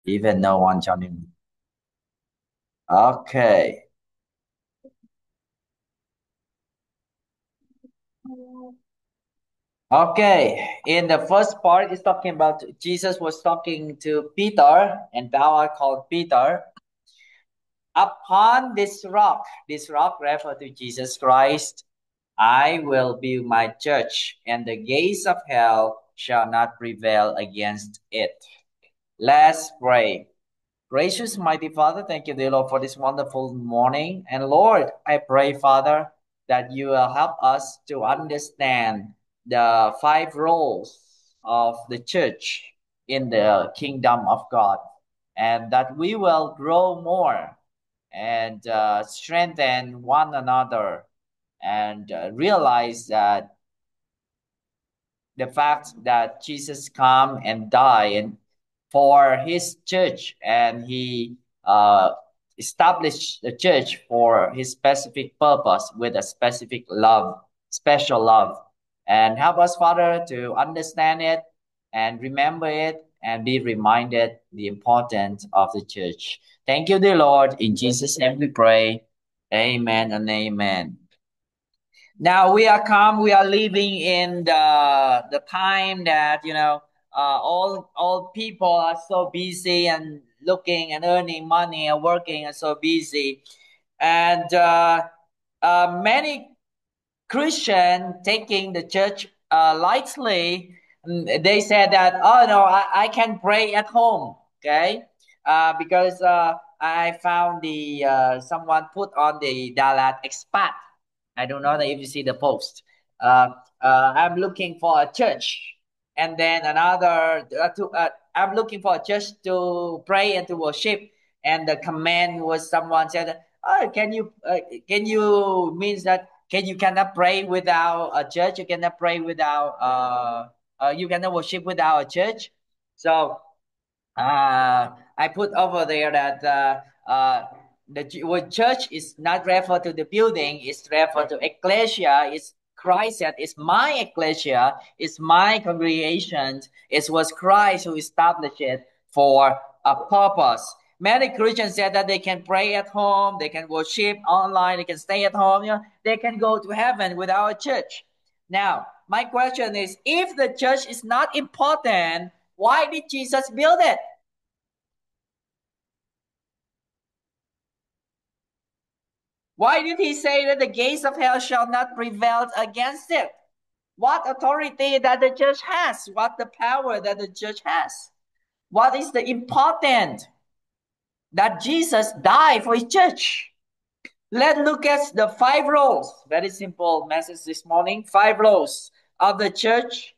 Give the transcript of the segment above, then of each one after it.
Even no one joining. Okay. Okay. In the first part, it's talking about Jesus was talking to Peter, and thou art called Peter. Upon this rock refer to Jesus Christ, I will build my church, and the gates of hell shall not prevail against it. Let's pray. Gracious mighty Father, thank you, dear Lord, for this wonderful morning. And Lord, I pray, Father, that you will help us to understand the five roles of the church in the kingdom of God, and that we will grow more and strengthen one another and realize that the fact that Jesus come and die and for his church, and he uh, established the church for his specific purpose with a specific love, special love, and help us, Father, to understand it and remember it and be reminded the importance of the church. Thank you, dear Lord. In Jesus' name we pray. Amen and amen. Now we are come, we are living in the time that all people are so busy and looking and earning money and working and so busy, and many Christian taking the church lightly. They said that, oh no, I can pray at home, okay, because I found the someone put on the Dalat expat. I don't know if you see the post. I'm looking for a church, and then another. I'm looking for a church to pray and to worship, and the comment was someone said, "Oh, can you means that can you cannot pray without a church? You cannot pray without you cannot worship without a church." So I put over there that the word church is not referred to the building, it's referred to ecclesia. It's Christ said, "It's my ecclesia, it's my congregation." It was Christ who established it for a purpose. Many Christians said that they can pray at home, they can worship online, they can stay at home, they can go to heaven without a church. Now, my question is, if the church is not important, why did Jesus build it? Why did he say that the gates of hell shall not prevail against it? What authority that the church has? What the power that the church has? What is the important that Jesus died for his church? Let's look at the five roles. Very simple message this morning. Five roles of the church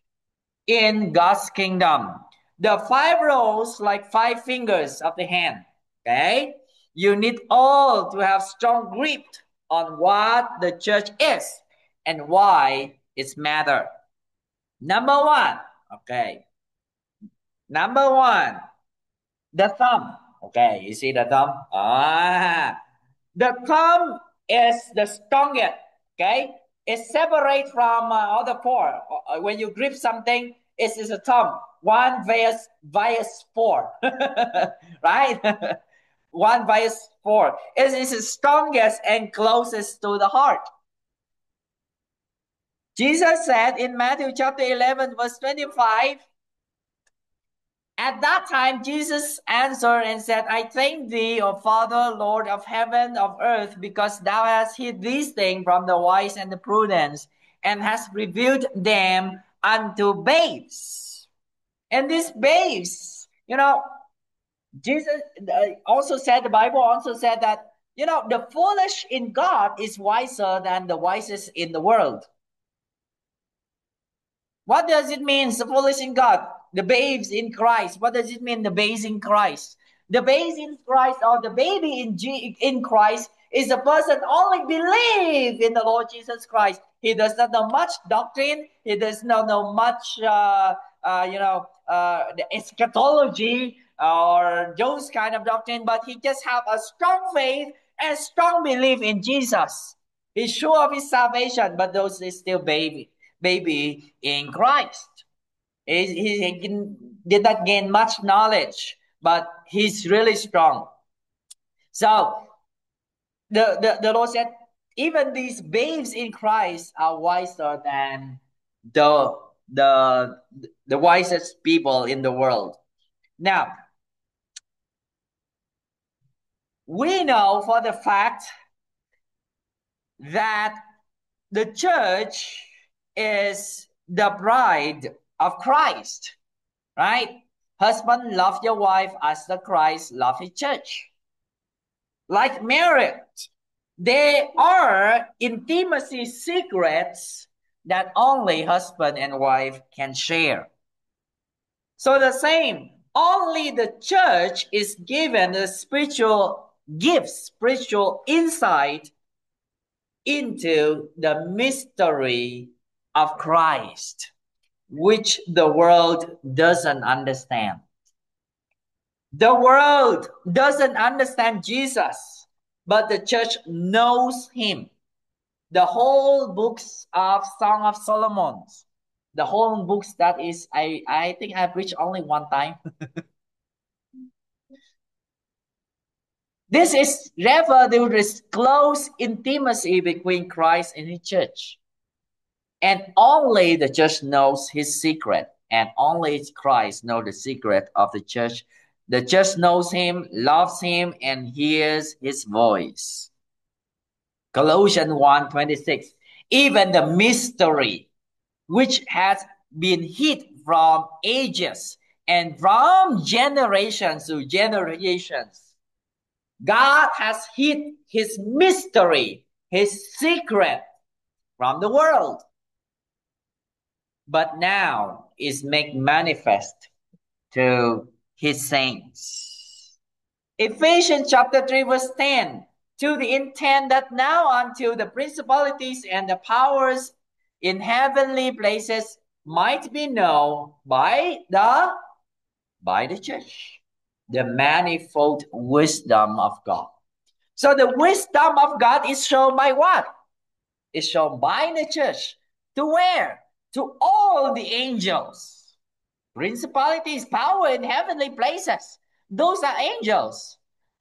in God's kingdom. The five roles like five fingers of the hand. Okay? You need all to have strong grip on what the church is and why it's matter. Number one, okay. Number one, the thumb. Okay, you see the thumb? The thumb is the strongest. Okay, it's separate from other four. When you grip something, it is a thumb. One vs four, right? One vs four. It is the strongest and closest to the heart. Jesus said in Matthew chapter 11, verse 25, at that time, Jesus answered and said, I thank thee, O Father, Lord of heaven, of earth, because thou hast hid these things from the wise and the prudent, and hast revealed them unto babes. And these babes, Jesus also said, the Bible also said that, the foolish in God is wiser than the wisest in the world. What does it mean, the foolish in God? The babes in Christ. What does it mean, the babes in Christ? The babes in Christ or the baby in Christ is a person only believe in the Lord Jesus Christ. He does not know much doctrine. He does not know much, the eschatology or those kind of doctrine, but he just have a strong faith and strong belief in Jesus. He's sure of his salvation, but those is still baby in Christ. He did not gain much knowledge, but he's really strong. So the Lord said, even these babes in Christ are wiser than the the the wisest people in the world. Now, we know for the fact that the church is the bride of Christ, right? Husband, love your wife as the Christ loved his church. Like marriage, there are intimacy secrets that only husband and wife can share. So the same, only the church is given the spiritual gifts, spiritual insight into the mystery of Christ, which the world doesn't understand. The world doesn't understand Jesus, but the church knows him. The whole books of Song of Solomon, the whole books that is, I think I preached only one time. This is refer to this close intimacy between Christ and his church. And only the church knows his secret. And only Christ knows the secret of the church. The church knows him, loves him, and hears his voice. Colossians 1:26. Even the mystery which has been hid from ages and from generations to generations. God has hid his mystery, his secret from the world, but now is made manifest to his saints. Ephesians chapter 3 verse 10, to the intent that now until the principalities and the powers in heavenly places might be known by the church, the manifold wisdom of God. So the wisdom of God is shown by what? It's shown by the church. To where? To all the angels. Principalities, power in heavenly places. Those are angels.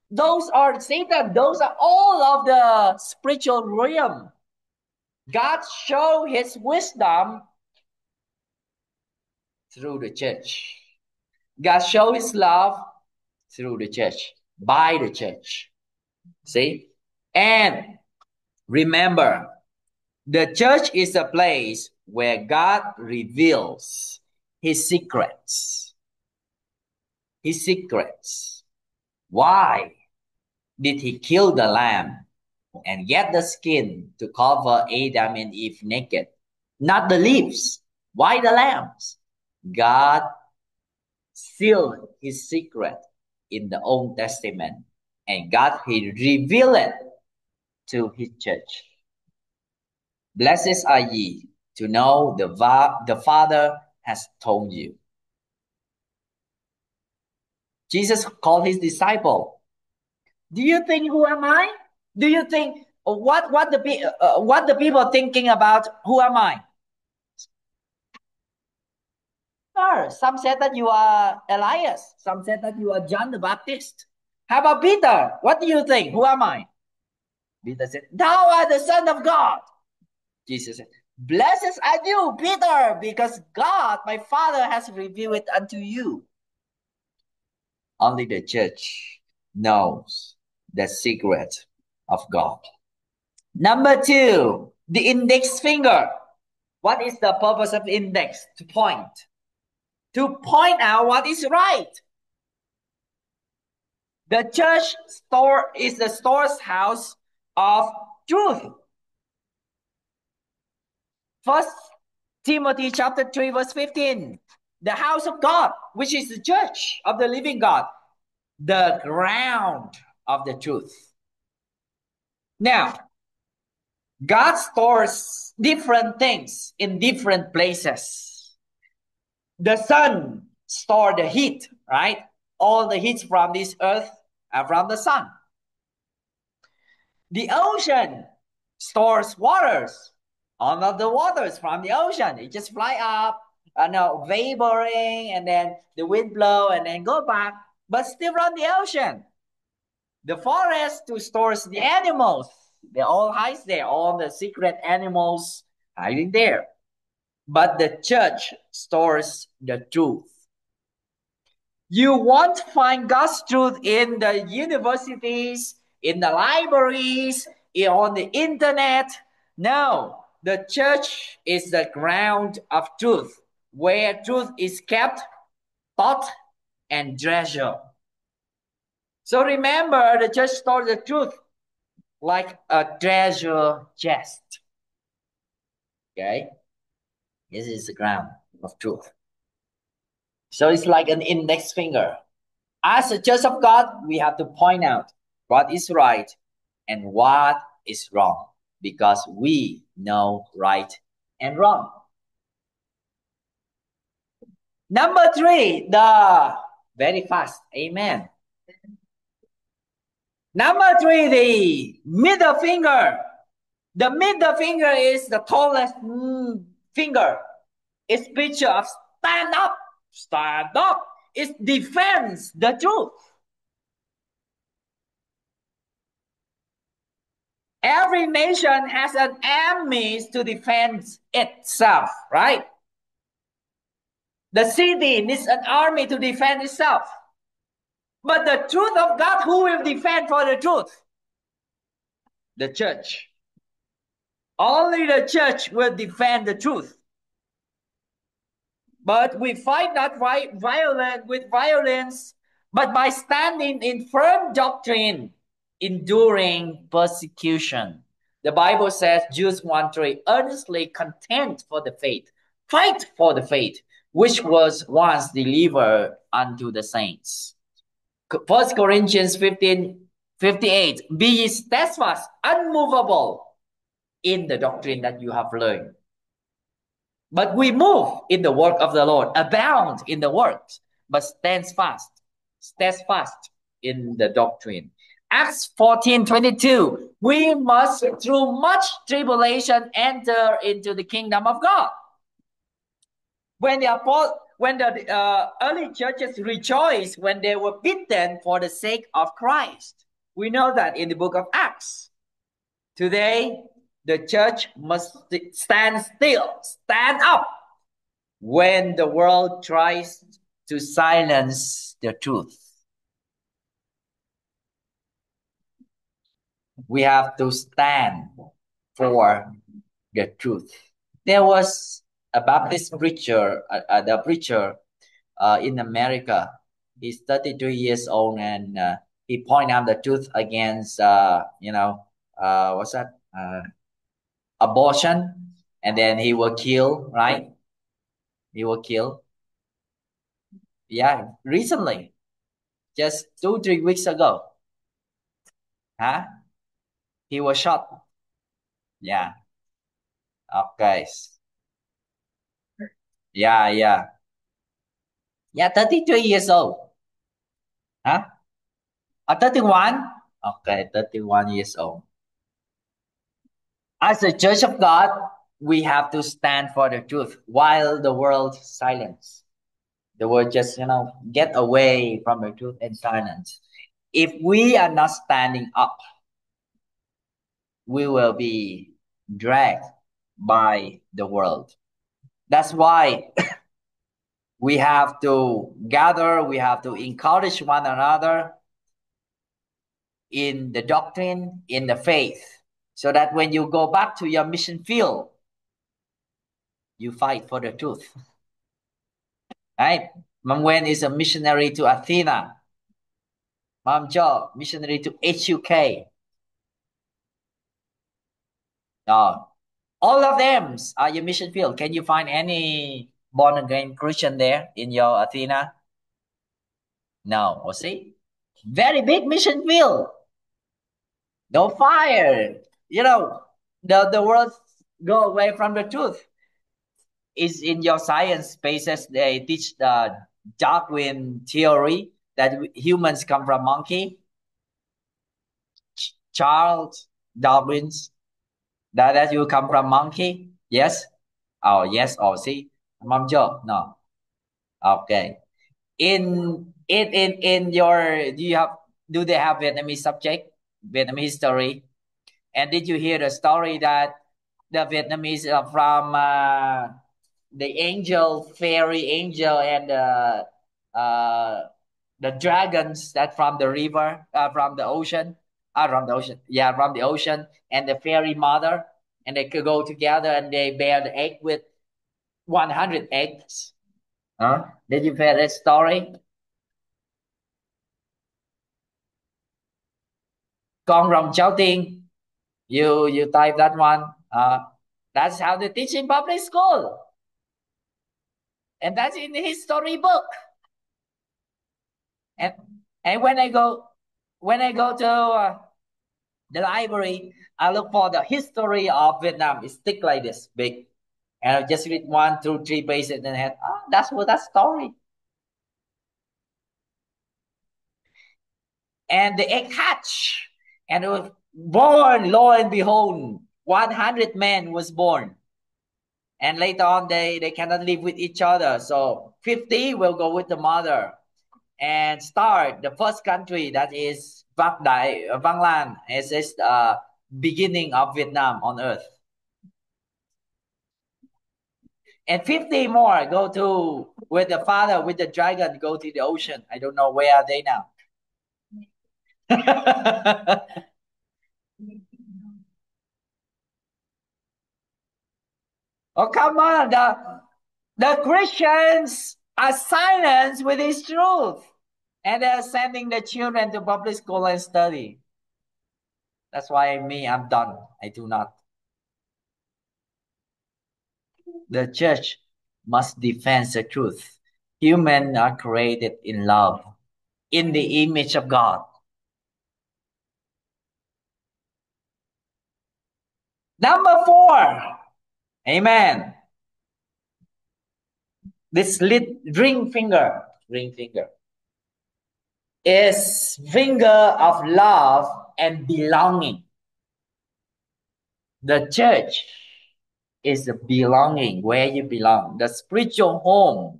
Those are Satan. Those are all of the spiritual realm. God show his wisdom through the church. God show his love through the church, by the church. See? And remember, the church is a place where God reveals his secrets. His secrets. Why did he kill the lamb and get the skin to cover Adam and Eve naked? Not the leaves. Why the lambs? God sealed his secret in the Old Testament, and God he revealed it to his church. Blessed are ye to know the Father has told you. Jesus called his disciple. Do you think who am I? Do you think what the people thinking about who am I? Sure. Some said that you are Elias. Some said that you are John the Baptist. How about Peter? What do you think? Who am I? Peter said, thou art the Son of God. Jesus said, blessed are you, Peter, because God, my Father, has revealed it unto you. Only the church knows the secret of God. Number 2, the index finger. What is the purpose of index? To point. To point out what is right. The church store is the storehouse of truth. First Timothy chapter 3 verse 15. The house of God, which is the church of the living God, the ground of the truth. Now, God stores different things in different places. The sun stores the heat, right? All the heat from this earth are from the sun. The ocean stores waters. All of the waters from the ocean, it just fly up, vaporing, and then the wind blow, and then go back. but still run the ocean. The forest to stores the animals. They all hide there, all the secret animals hiding there. But the church stores the truth. You won't find God's truth in the universities, in the libraries, on the internet. No, the church is the ground of truth, where truth is kept, taught, and treasured. So remember, the church stores the truth like a treasure chest. Okay? This is the ground of truth. So it's like an index finger. As a church of God, we have to point out what is right and what is wrong because we know right and wrong. Number three, the very fast. Amen. Number three, the middle finger. The middle finger is the tallest finger. It's picture of stand up. Stand up. It defends the truth. Every nation has an army to defend itself, right? The city needs an army to defend itself. But the truth of God, who will defend for the truth? The church. Only the church will defend the truth. But we fight not with violence, but by standing in firm doctrine, enduring persecution. The Bible says, Jude 1:3, earnestly contend for the faith, fight for the faith, which was once delivered unto the saints. 1 Corinthians 15:58, be ye steadfast, unmovable in the doctrine that you have learned. But we move in the work of the Lord, abound in the works, but stands fast, steadfast in the doctrine. Acts 14:22, we must through much tribulation enter into the kingdom of God. When the early churches rejoiced when they were beaten for the sake of Christ. We know that in the book of Acts. Today, the church must stand still, stand up when the world tries to silence the truth. We have to stand for the truth. There was a Baptist preacher, the preacher in America. He's 32 years old and he pointed out the truth against, what's that? Abortion. And then he was killed, right? He was killed. Yeah, recently, just 2-3 weeks ago. Huh? He was shot. Yeah. Okay. Yeah, yeah. Yeah, 32 years old. Huh? 31? Okay, 31 years old. As a church of God, we have to stand for the truth while the world silence. The world just, get away from the truth and silence. If we are not standing up, we will be dragged by the world. That's why we have to gather, we have to encourage one another in the doctrine, in the faith, so that when you go back to your mission field, you fight for the truth. Right? Mom Wen is a missionary to Athena. Mom Jo, missionary to HUK. All of them are your mission field. Can you find any born again Christian there in your Athena? No. Well, see? Very big mission field. No fire. The world go away from the truth. Is in your science spaces, they teach the Darwin theory that humans come from monkey. Charles Darwin's that you come from monkey? Yes? Oh, yes. Oh, see? Mom Jo? No. Okay. In In your, do they have Vietnamese subject, Vietnamese history? And did you hear the story that the Vietnamese are from the angel, fairy angel, and uh, the dragons that from the river, from the ocean, from the ocean, yeah, from the ocean, and the fairy mother, and they could go together and they bear the egg with 100 eggs. Huh? Did you hear that story? Con rồng cháu tiên. You type that one. That's how they teach in public school, and that's in the history book. And when I go to the library, I look for the history of Vietnam. It's thick like this, big, and I just read 1, 2, 3 pages and then that's what that story. And the egg hatch, and it was born. Lo and behold, 100 men was born, and later on they cannot live with each other, so 50 will go with the mother and start the first country, that is Vác Đại, Văn Lang, as is beginning of Vietnam on earth. And 50 more go to with the father, with the dragon, go to the ocean. I don't know where are they now. Oh, come on. The Christians are silenced with his truth. And they're sending the children to public school and study. That's why I'm done. I do not. The church must defend the truth. Humans are created in love, in the image of God. Number 4. Amen. This ring finger, is finger of love and belonging. The church is the belonging, where you belong, the spiritual home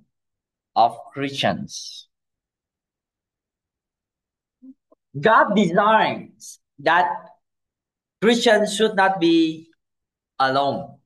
of Christians. God designs that Christians should not be alone.